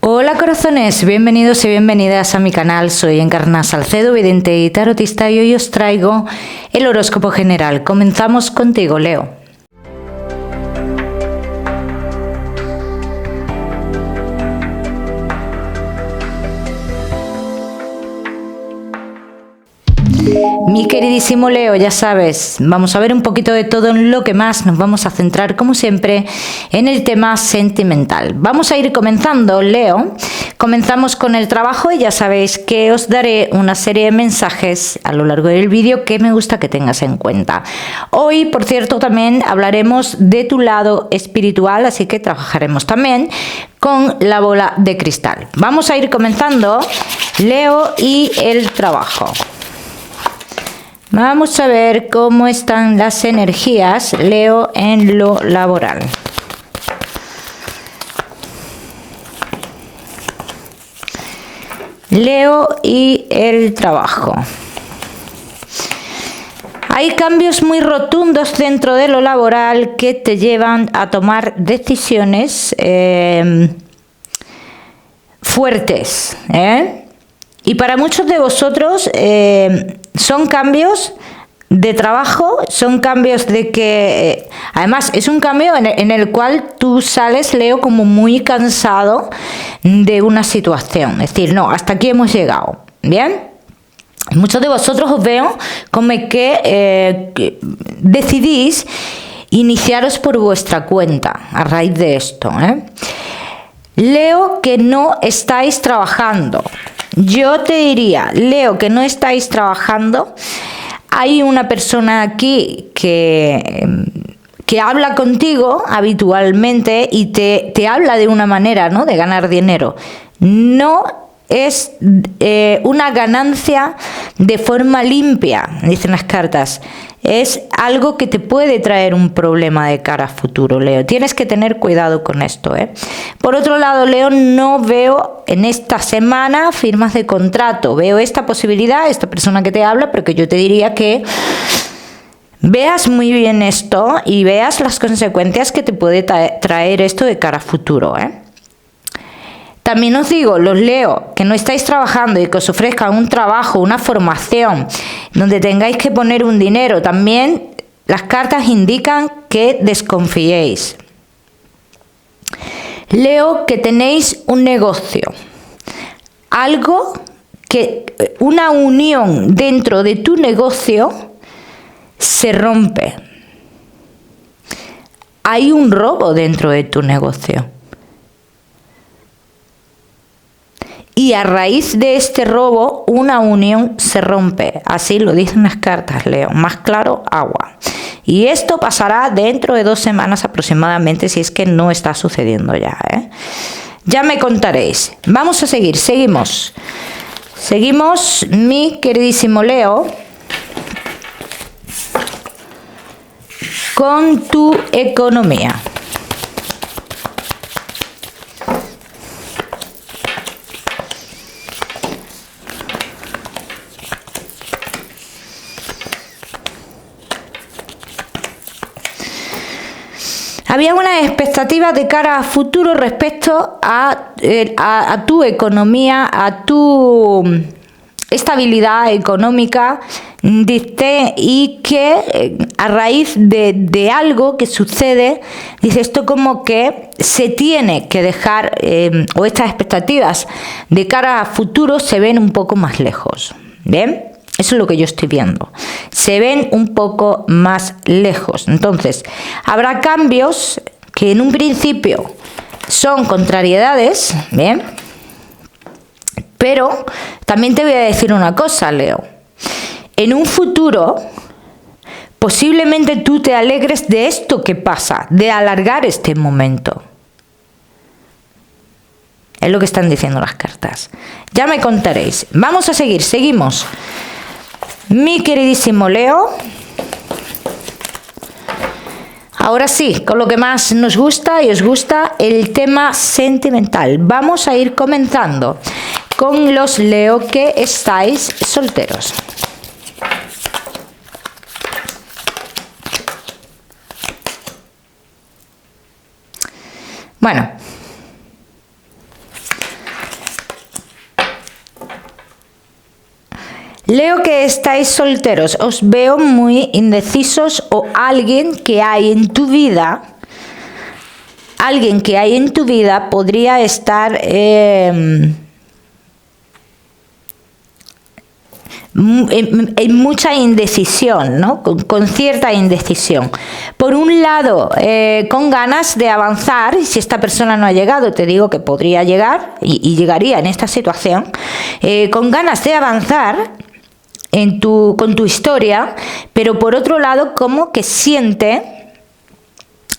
Hola corazones, bienvenidos y bienvenidas a mi canal. Soy Encarna Salcedo, vidente y tarotista, y hoy os traigo el horóscopo general. Comenzamos contigo, Leo. Mi queridísimo Leo, ya sabes, vamos a ver un poquito de todo, en lo que más nos vamos a centrar, como siempre, en el tema sentimental. Vamos a ir comenzando, Leo. Comenzamos con el trabajo y ya sabéis que os daré una serie de mensajes a lo largo del vídeo que me gusta que tengas en cuenta. Hoy, por cierto, también hablaremos de tu lado espiritual, así que trabajaremos también con la bola de cristal. Vamos a ir comenzando, Leo, y el trabajo. Vamos a ver cómo están las energías, Leo, en lo laboral. Leo y el trabajo. Hay cambios muy rotundos dentro de lo laboral que te llevan a tomar decisiones fuertes, Y para muchos de vosotros son cambios de trabajo, son cambios de que, además es un cambio en el cual tú sales, Leo, como muy cansado de una situación. Es decir, no, hasta aquí hemos llegado, ¿bien? Muchos de vosotros os veo como que decidís iniciaros por vuestra cuenta a raíz de esto, Leo, que no estáis trabajando. Yo te diría, Leo, que no estáis trabajando. Hay una persona aquí que habla contigo habitualmente y te habla de una manera, ¿no?, de ganar dinero. No es una ganancia de forma limpia, dicen las cartas. Es algo que te puede traer un problema de cara a futuro, Leo. Tienes que tener cuidado con esto, Por otro lado, Leo, no veo en esta semana firmas de contrato. Veo esta posibilidad, esta persona que te habla, pero que yo te diría que veas muy bien esto y veas las consecuencias que te puede traer esto de cara a futuro, También os digo, los Leo, que no estáis trabajando y que os ofrezcan un trabajo, una formación, donde tengáis que poner un dinero, también las cartas indican que desconfiéis. Leo, que tenéis un negocio, algo que, una unión dentro de tu negocio se rompe. Hay un robo dentro de tu negocio. Y a raíz de este robo, una unión se rompe. Así lo dicen las cartas, Leo. Más claro, agua. Y esto pasará dentro de 2 semanas aproximadamente, si es que no está sucediendo ya, Ya me contaréis. Vamos a seguir, seguimos. Seguimos, mi queridísimo Leo, con tu economía. Había unas expectativas de cara a futuro respecto a tu economía, a tu estabilidad económica, dice, y que a raíz de algo que sucede, dice, esto como que se tiene que dejar, o estas expectativas de cara a futuro se ven un poco más lejos, ¿bien? Eso es lo que yo estoy viendo. Se ven un poco más lejos. Entonces, habrá cambios que en un principio son contrariedades, ¿bien? Pero también te voy a decir una cosa, Leo. En un futuro, posiblemente tú te alegres de esto que pasa, de alargar este momento. Es lo que están diciendo las cartas. Ya me contaréis. Vamos a seguir, seguimos. Mi queridísimo Leo, ahora sí, con lo que más nos gusta y os gusta, el tema sentimental. Vamos a ir comenzando con los Leo que estáis solteros. Bueno, Leo que estáis solteros, os veo muy indecisos o alguien que hay en tu vida podría estar en mucha indecisión, ¿no? Con cierta indecisión. Por un lado, con ganas de avanzar, y si esta persona no ha llegado, te digo que podría llegar y llegaría en esta situación, con ganas de avanzar con tu historia, pero por otro lado, como que siente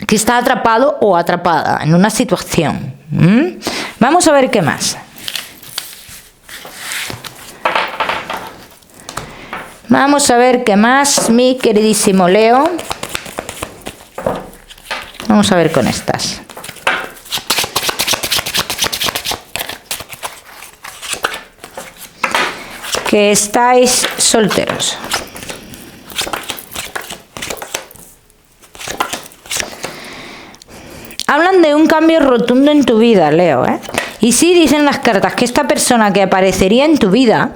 que está atrapado o atrapada en una situación. Vamos a ver qué más. Vamos a ver qué más, mi queridísimo Leo. Vamos a ver con estas. Que estáis solteros. Hablan de un cambio rotundo en tu vida, Leo, ¿eh? Y sí dicen las cartas que esta persona que aparecería en tu vida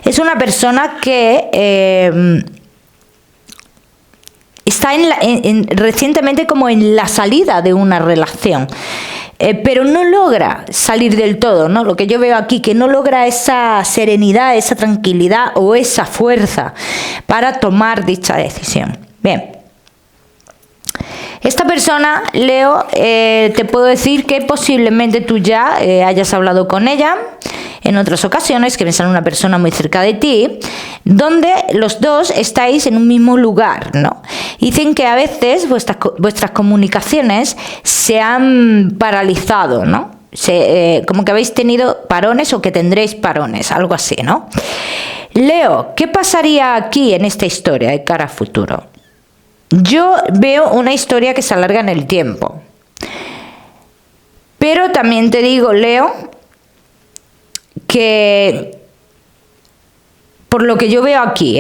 es una persona que está recientemente como en la salida de una relación. Pero no logra salir del todo, ¿no? Lo que yo veo aquí, que no logra esa serenidad, esa tranquilidad o esa fuerza para tomar dicha decisión. Bien. Esta persona, Leo, te puedo decir que posiblemente tú ya hayas hablado con ella en otras ocasiones, que me sale una persona muy cerca de ti, donde los dos estáis en un mismo lugar, ¿no? Dicen que a veces vuestras comunicaciones se han paralizado, ¿no? Como que habéis tenido parones o que tendréis parones, algo así, ¿no? Leo, ¿qué pasaría aquí en esta historia de cara a futuro? Yo veo una historia que se alarga en el tiempo. Pero también te digo, Leo, que por lo que yo veo aquí,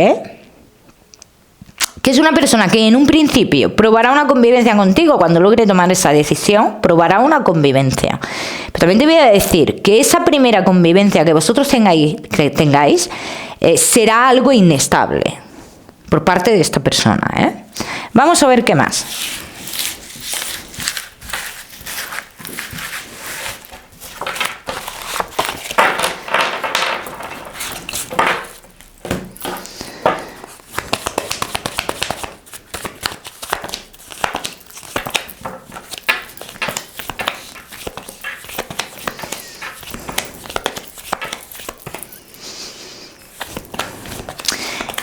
que es una persona que en un principio probará una convivencia contigo cuando logre tomar esa decisión, probará una convivencia. Pero también te voy a decir que esa primera convivencia que vosotros tengáis será algo inestable por parte de esta persona, Vamos a ver qué más.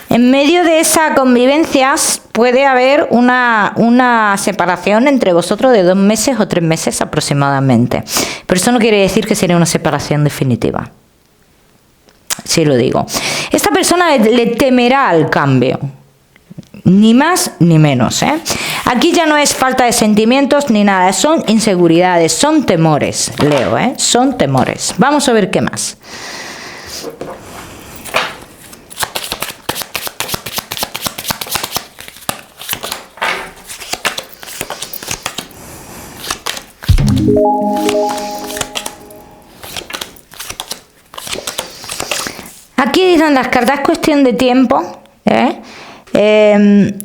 En medio de esa convivencia puede haber una separación entre vosotros de 2 meses o 3 meses aproximadamente. Pero eso no quiere decir que sería una separación definitiva. Sí lo digo. Esta persona le temerá al cambio. Ni más ni menos, Aquí ya no es falta de sentimientos ni nada. Son inseguridades, son temores, Leo, Son temores. Vamos a ver qué más. Aquí dicen las cartas, es cuestión de tiempo,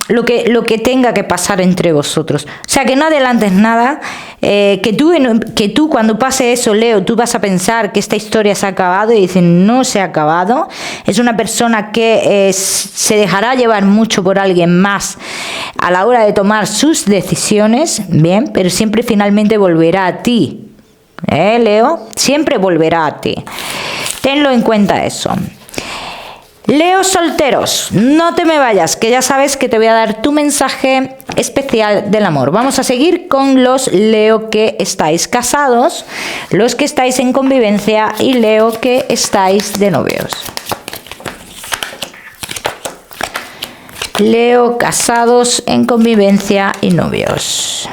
lo que tenga que pasar entre vosotros. O sea, que no adelantes nada, que tú cuando pase eso, Leo, tú vas a pensar que esta historia se ha acabado y dicen no se ha acabado. Es una persona que se dejará llevar mucho por alguien más a la hora de tomar sus decisiones, bien, pero siempre finalmente volverá a ti. Leo, siempre volverá a ti. Tenlo en cuenta eso. Leo solteros, no te me vayas, que ya sabes que te voy a dar tu mensaje especial del amor. Vamos a seguir con los Leo que estáis casados, los que estáis en convivencia y Leo que estáis de novios. Leo casados, en convivencia y novios.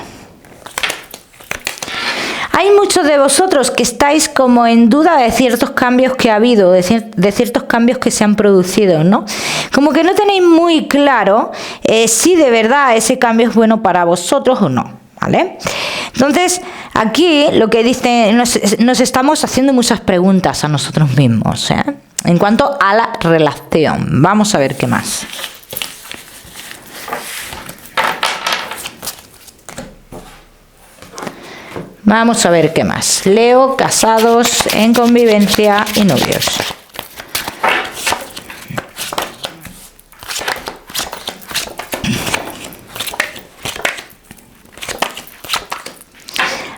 Hay muchos de vosotros que estáis como en duda de ciertos cambios que ha habido, de ciertos cambios que se han producido, ¿no? Como que no tenéis muy claro si de verdad ese cambio es bueno para vosotros o no, ¿vale? Entonces, aquí lo que dice, nos estamos haciendo muchas preguntas a nosotros mismos, en cuanto a la relación. Vamos a ver qué más. Vamos a ver qué más. Leo, casados, en convivencia y novios.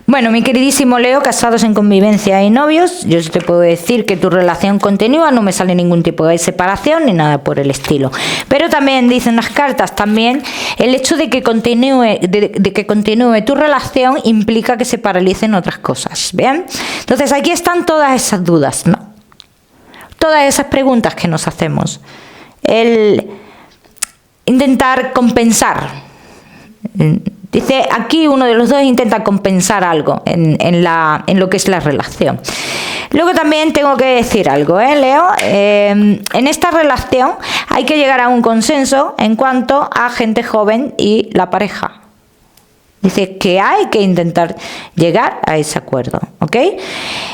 Bueno, mi queridísimo Leo, casados en convivencia y novios, yo te puedo decir que tu relación continúa, no me sale ningún tipo de separación ni nada por el estilo. Pero también dicen las cartas, también el hecho de que continúe tu relación implica que se paralicen otras cosas, ¿bien? Entonces aquí están todas esas dudas, ¿no? Todas esas preguntas que nos hacemos. El intentar compensar. Dice, aquí uno de los dos intenta compensar algo en lo que es la relación. Luego también tengo que decir algo, Leo. En esta relación hay que llegar a un consenso en cuanto a gente joven y la pareja. Dice que hay que intentar llegar a ese acuerdo, ¿ok?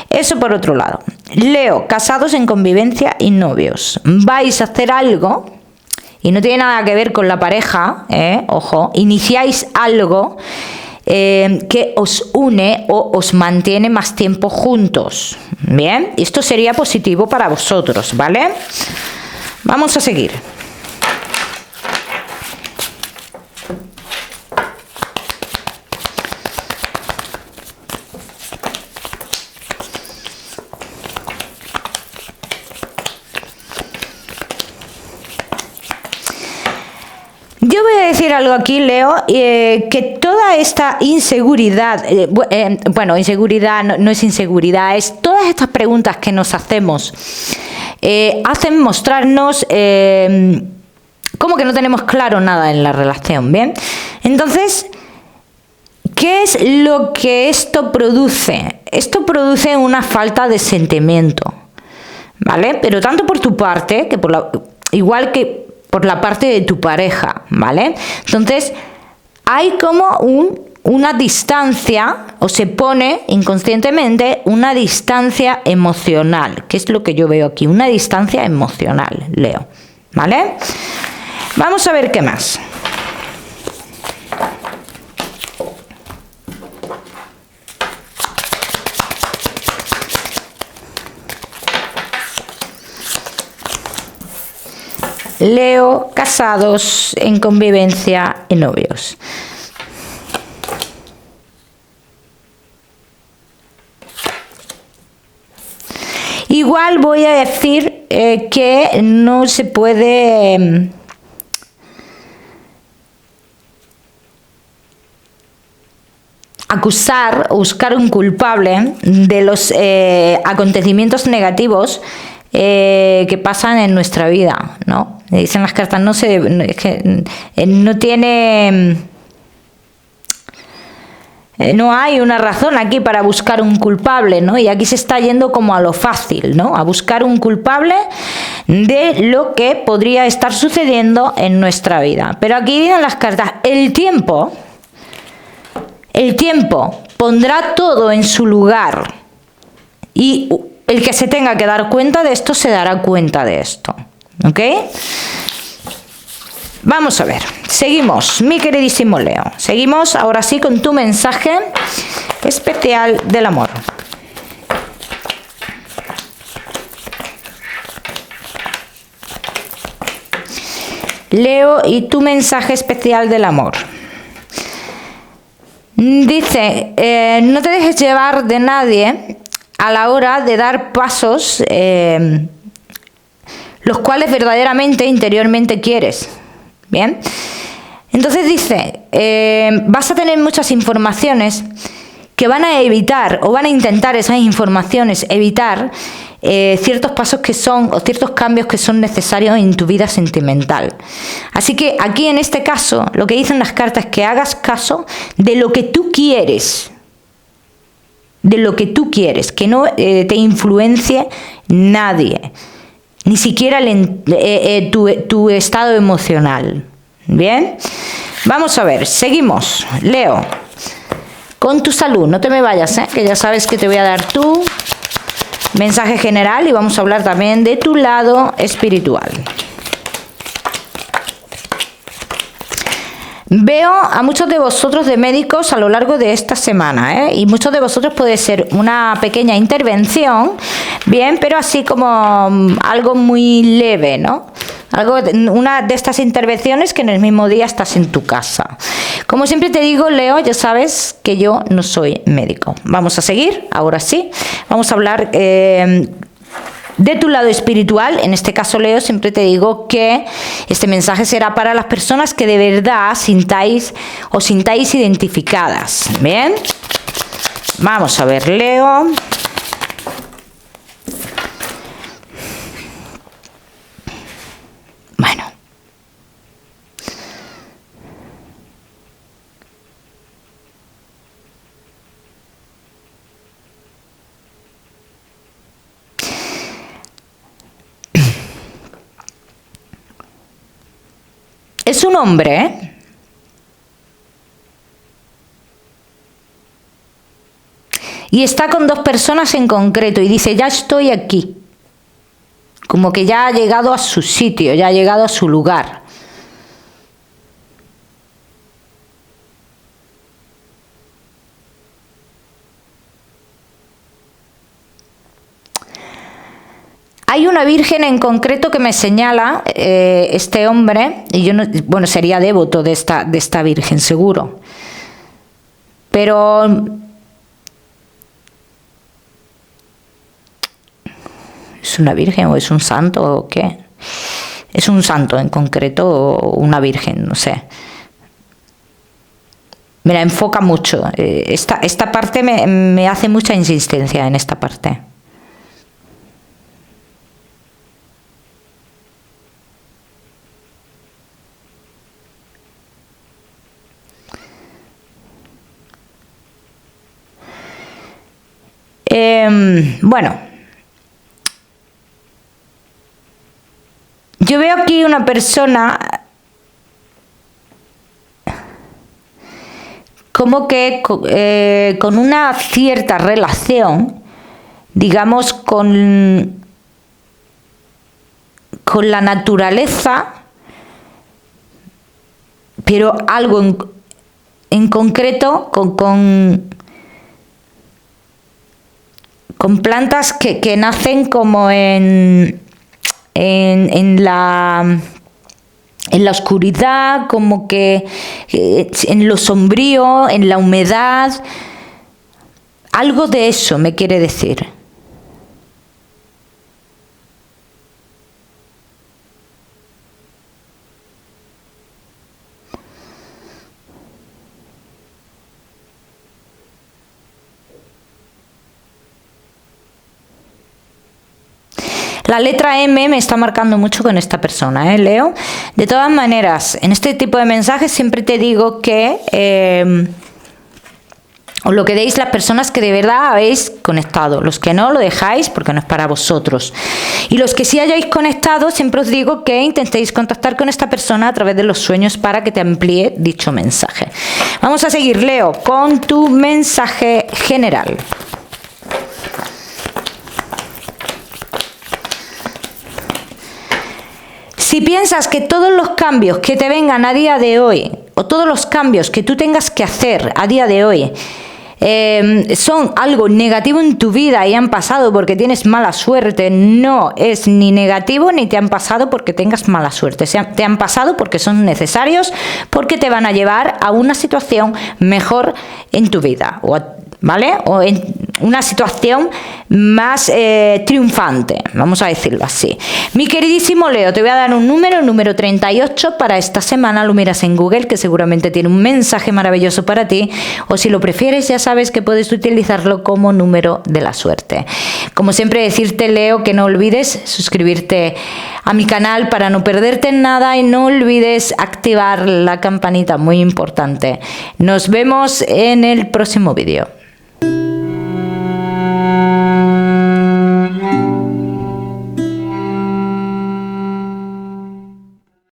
Eso por otro lado. Leo, casados en convivencia y novios. Vais a hacer algo... Y no tiene nada que ver con la pareja, ojo, iniciáis algo que os une o os mantiene más tiempo juntos. Bien, esto sería positivo para vosotros, ¿vale? Vamos a seguir. Yo voy a decir algo aquí, Leo, que toda esta inseguridad, bueno, inseguridad no es inseguridad, es todas estas preguntas que nos hacemos, hacen mostrarnos como que no tenemos claro nada en la relación, ¿bien? Entonces, ¿qué es lo que esto produce? Esto produce una falta de sentimiento, ¿vale? Pero tanto por tu parte, que igual que por la parte de tu pareja, ¿vale? Entonces, hay como una distancia, o se pone inconscientemente una distancia emocional, que es lo que yo veo aquí, una distancia emocional, Leo, ¿vale? Vamos a ver qué más. Leo, casados, en convivencia y novios. Igual voy a decir que no se puede acusar o buscar un culpable de los acontecimientos negativos que pasan en nuestra vida, ¿no? Dicen las cartas, no sé, es que no tiene, no hay una razón aquí para buscar un culpable, ¿no? Y aquí se está yendo como a lo fácil, ¿no? A buscar un culpable de lo que podría estar sucediendo en nuestra vida. Pero aquí dicen las cartas, el tiempo pondrá todo en su lugar y el que se tenga que dar cuenta de esto se dará cuenta de esto, ¿ok? Vamos a ver, seguimos, mi queridísimo Leo. Seguimos ahora sí con tu mensaje especial del amor. Leo, y tu mensaje especial del amor. Dice, no te dejes llevar de nadie a la hora de dar pasos los cuales verdaderamente, interiormente quieres. Bien, entonces dice, vas a tener muchas informaciones que van a evitar o van a intentar esas informaciones evitar ciertos pasos que son o ciertos cambios que son necesarios en tu vida sentimental. Así que aquí en este caso lo que dicen las cartas es que hagas caso de lo que tú quieres. De lo que tú quieres, que no te influencie nadie, ni siquiera tu estado emocional. Bien, vamos a ver, seguimos. Leo, con tu salud, no te me vayas, que ya sabes que te voy a dar tu mensaje general y vamos a hablar también de tu lado espiritual. Veo a muchos de vosotros de médicos a lo largo de esta semana, y muchos de vosotros puede ser una pequeña intervención, bien, pero así como algo muy leve, ¿no? Una de estas intervenciones que en el mismo día estás en tu casa. Como siempre te digo, Leo, ya sabes que yo no soy médico. Vamos a seguir, ahora sí. Vamos a hablar de tu lado espiritual. En este caso, Leo, siempre te digo que este mensaje será para las personas que de verdad sintáis identificadas. Bien, vamos a ver, Leo. Bueno, es un hombre, ¿eh? Y está con dos personas en concreto y dice, ya estoy aquí. Como que ya ha llegado a su sitio, ya ha llegado a su lugar. Hay una virgen en concreto que me señala este hombre, y yo no, bueno, sería devoto de esta virgen, seguro. Pero ¿es una virgen o es un santo o qué? Es un santo en concreto o una virgen, no sé. Me la enfoca mucho. Esta parte me hace mucha insistencia en esta parte. Bueno, yo veo aquí una persona como que con una cierta relación, digamos, con la naturaleza, pero algo en concreto con plantas que nacen como en la oscuridad, como que en lo sombrío, en la humedad. Algo de eso me quiere decir. La letra M me está marcando mucho con esta persona, Leo. De todas maneras, en este tipo de mensajes siempre te digo que os lo quedéis las personas que de verdad habéis conectado. Los que no, lo dejáis porque no es para vosotros. Y los que sí hayáis conectado, siempre os digo que intentéis contactar con esta persona a través de los sueños para que te amplíe dicho mensaje. Vamos a seguir, Leo, con tu mensaje general. Si piensas que todos los cambios que te vengan a día de hoy, o todos los cambios que tú tengas que hacer a día de hoy, son algo negativo en tu vida y han pasado porque tienes mala suerte, no es ni negativo ni te han pasado porque tengas mala suerte. Te han pasado porque son necesarios, porque te van a llevar a una situación mejor en tu vida, ¿vale? O en una situación más triunfante, vamos a decirlo así. Mi queridísimo Leo, te voy a dar un número 38 para esta semana. Lo miras en Google, que seguramente tiene un mensaje maravilloso para ti, o si lo prefieres ya sabes que puedes utilizarlo como número de la suerte. Como siempre, decirte, Leo, que no olvides suscribirte a mi canal para no perderte nada y no olvides activar la campanita, muy importante. Nos vemos en el próximo vídeo.